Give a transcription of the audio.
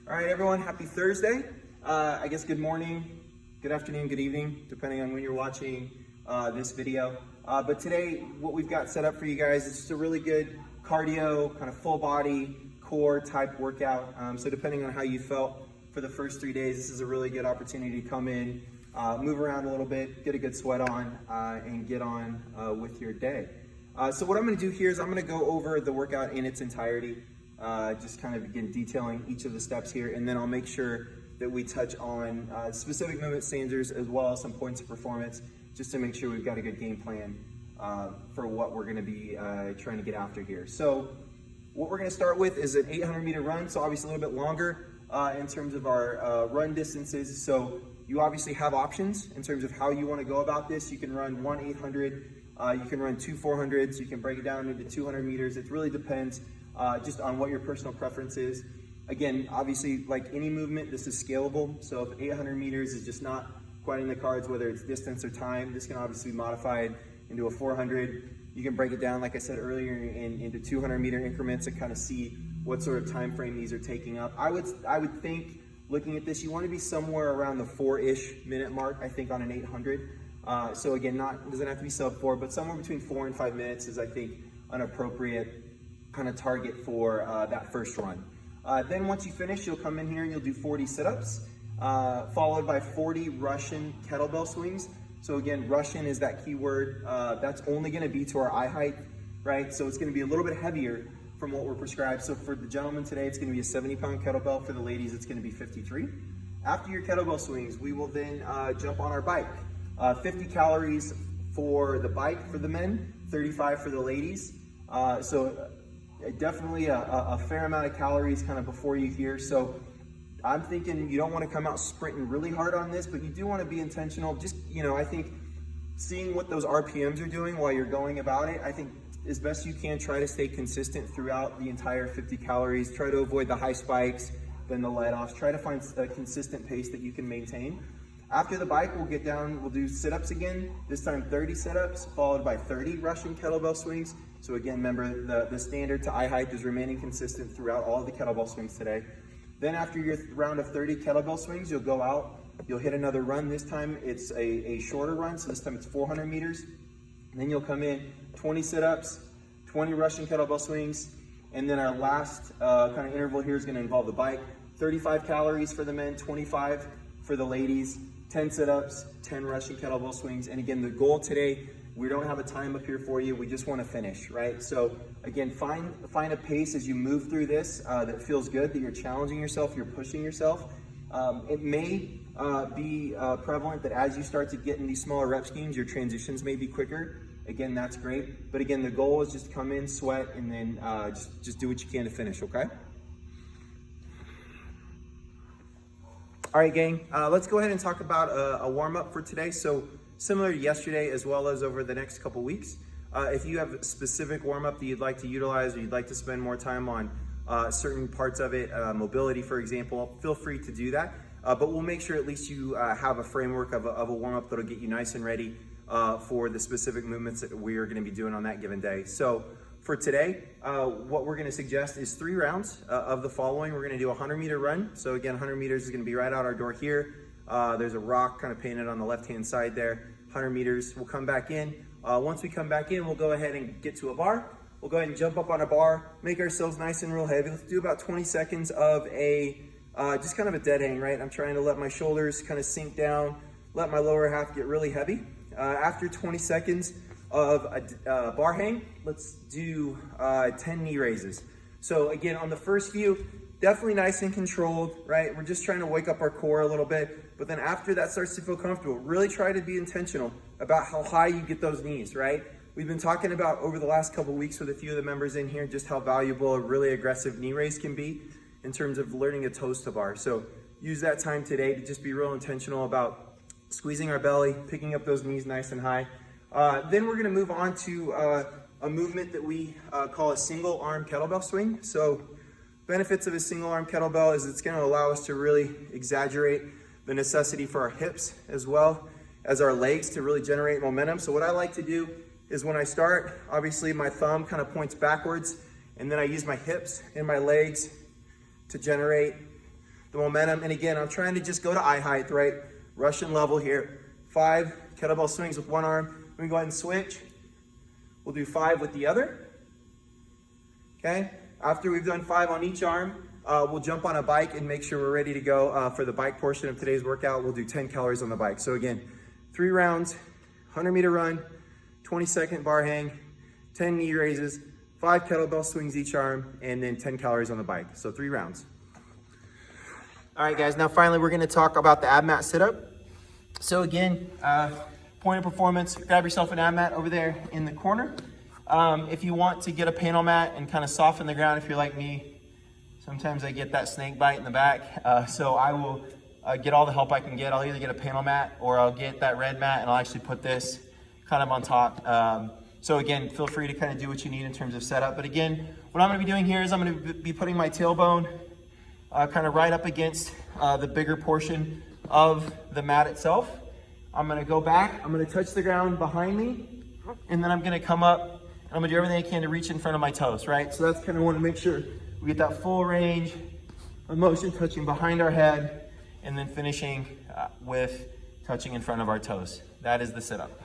All right, everyone, happy Thursday. I guess good morning, good afternoon, good evening, depending on when you're watching this video. But today, what we've got set up for you guys is just a really good cardio, kind of full body, core type workout. So depending on how you felt for the first 3 days, this is a really good opportunity to come in, move around a little bit, get a good sweat on, and get on with your day. So what I'm gonna do here is I'm gonna go over the workout in its entirety. Just kind of again detailing each of the steps here, and then I'll make sure that we touch on specific movement standards as well as some points of performance, just to make sure we've got a good game plan for what we're going to be trying to get after here. So what we're going to start with is an 800-meter run, so obviously a little bit longer in terms of our run distances. So you obviously have options in terms of how you want to go about this. You can run one 800, you can run two 400s, you can break it down into 200 meters. It really depends just on what your personal preference is. Again, obviously, like any movement, this is scalable. So if 800 meters is just not quite in the cards, whether it's distance or time, this can obviously be modified into a 400. You can break it down, like I said earlier, into 200-meter increments and kind of see what sort of time frame these are taking up. I would think, looking at this, you want to be somewhere around the 4-ish minute mark, I think, on an 800. So again, doesn't have to be sub 4, but somewhere between 4 and 5 minutes is, I think, an appropriate kind of target for that first run. Then once you finish, you'll come in here and you'll do 40 sit-ups, followed by 40 Russian kettlebell swings. So again, Russian is that key word. That's only gonna be to our eye height, right? So it's gonna be a little bit heavier from what we're prescribed. So for the gentlemen today, it's gonna be a 70-pound kettlebell. For the ladies, it's gonna be 53. After your kettlebell swings, we will then jump on our bike. 50 calories for the bike for the men, 35 for the ladies. So definitely a fair amount of calories kind of before you here. So I'm thinking you don't want to come out sprinting really hard on this, but you do want to be intentional. Just, I think seeing what those RPMs are doing while you're going about it, I think as best you can, try to stay consistent throughout the entire 50 calories. Try to avoid the high spikes, then the let-offs. Try to find a consistent pace that you can maintain. After the bike, we'll get down, we'll do sit-ups again, this time 30 sit-ups, followed by 30 Russian kettlebell swings. So again, remember the standard to eye height is remaining consistent throughout all of the kettlebell swings today. Then after your round of 30 kettlebell swings, you'll go out, you'll hit another run. This time it's a shorter run, so this time it's 400 meters. And then you'll come in 20 sit-ups, 20 Russian kettlebell swings, and then our last kind of interval here is gonna involve the bike. 35 calories for the men, 25 for the ladies, 10 sit-ups, 10 Russian kettlebell swings. And again, the goal today, we don't have a time up here for you. We just want to finish, right? So again, find a pace as you move through this that feels good, that you're challenging yourself, you're pushing yourself. It may be prevalent that as you start to get in these smaller rep schemes, your transitions may be quicker. Again, that's great. But again, the goal is just come in, sweat, and then just do what you can to finish, okay? All right, gang, let's go ahead and talk about a warm-up for today. So similar to yesterday, as well as over the next couple weeks, if you have a specific warm-up that you'd like to utilize or you'd like to spend more time on certain parts of it, mobility, for example, feel free to do that. But we'll make sure at least you have a framework of a warm-up that'll get you nice and ready for the specific movements that we are going to be doing on that given day. So for today, what we're going to suggest is 3 rounds of the following. We're going to do a 100-meter run. So again, 100 meters is going to be right out our door here. There's a rock kind of painted on the left-hand side there. 100 meters, we'll come back in. Once we come back in, we'll go ahead and get to a bar. We'll go ahead and jump up on a bar, make ourselves nice and real heavy. Let's do about 20 seconds of just kind of a dead hang, right? I'm trying to let my shoulders kind of sink down, let my lower half get really heavy. After 20 seconds of a bar hang, let's do 10 knee raises. So again, on the first few, definitely nice and controlled, right? We're just trying to wake up our core a little bit. But then after that starts to feel comfortable, really try to be intentional about how high you get those knees, right? We've been talking about over the last couple of weeks with a few of the members in here, just how valuable a really aggressive knee raise can be in terms of learning a toes to bar. So use that time today to just be real intentional about squeezing our belly, picking up those knees nice and high. Then we're gonna move on to a movement that we call a single arm kettlebell swing. So benefits of a single arm kettlebell is it's gonna allow us to really exaggerate the necessity for our hips as well as our legs to really generate momentum. So what I like to do is when I start, obviously my thumb kind of points backwards, and then I use my hips and my legs to generate the momentum. And again, I'm trying to just go to eye height, right? Russian level here. 5 kettlebell swings with one arm. We can go ahead and switch. We'll do 5 with the other. Okay? After we've done 5 on each arm, we'll jump on a bike and make sure we're ready to go for the bike portion of today's workout. We'll do 10 calories on the bike. So again, 3 rounds, 100-meter run, 20-second bar hang, 10 knee raises, 5 kettlebell swings each arm, and then 10 calories on the bike. So 3 rounds. All right, guys, now finally we're gonna talk about the ab mat sit-up. So again, point of performance, grab yourself an ab mat over there in the corner. If you want to get a panel mat and kind of soften the ground, if you're like me, sometimes I get that snake bite in the back. So I will get all the help I can get. I'll either get a panel mat or I'll get that red mat and I'll actually put this kind of on top. So again, feel free to kind of do what you need in terms of setup. But again, what I'm gonna be doing here is I'm gonna be putting my tailbone kind of right up against the bigger portion of the mat itself. I'm gonna go back, I'm gonna touch the ground behind me, and then I'm gonna come up, and I'm gonna do everything I can to reach in front of my toes, right? So that's kind of want to make sure we get that full range of motion, touching behind our head, and then finishing with touching in front of our toes. That is the sit-up.